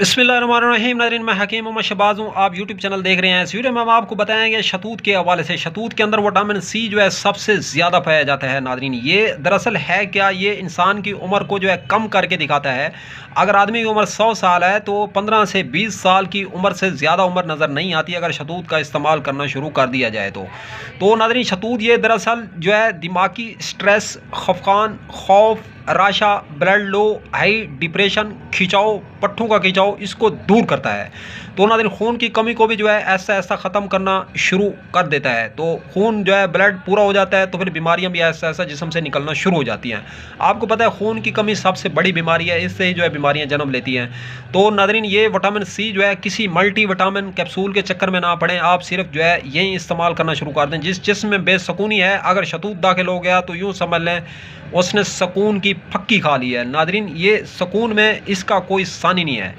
बिस्मिल्लाहिर्रहमानिर्रहीम। नाज़रीन, मैं हकीम मोहम्मद शहबाज हूँ। आप यूट्यूब चैनल देख रहे हैं। इस वीडियो में हम आपको बताएंगे शतूत के हवाले से। शतूत के अंदर विटामिन सी जो है सबसे ज़्यादा पाया जाता है। नाज़रीन, ये दरअसल है क्या, ये इंसान की उम्र को जो है कम करके दिखाता है। अगर आदमी की उम्र 100 साल है तो 15 से 20 साल की उम्र से ज़्यादा उम्र नज़र नहीं आती अगर शतूत का इस्तेमाल करना शुरू कर दिया जाए तो नाज़रीन, शतूत ये दरअसल जो है दिमागी स्ट्रेस, खफकान, खौफ, राशा, ब्लड लो, हाई डिप्रेशन, खिंचाव, पट्ठों का खिंचाव, इसको दूर करता है। तो नाज़रीन, खून की कमी को भी जो है ऐसा ऐसा ख़त्म करना शुरू कर देता है। तो खून जो है ब्लड पूरा हो जाता है तो फिर बीमारियां भी ऐसा ऐसा जिस्म से निकलना शुरू हो जाती हैं। आपको पता है खून की कमी सबसे बड़ी बीमारी है, इससे ही जो है बीमारियां जन्म लेती हैं। तो नाज़रीन, ये विटामिन सी जो है किसी मल्टी विटामिन कैप्सूल के चक्कर में ना पड़े, आप सिर्फ जो है यही इस्तेमाल करना शुरू कर दें। जिस जिस्म में बेसकूनी है, अगर शतूत दाखिल हो गया तो यूँ समझ लें उसने सुकून की फक्की खा ली है। नाज़रीन, ये सुकून में इसका कोई सानी नहीं है।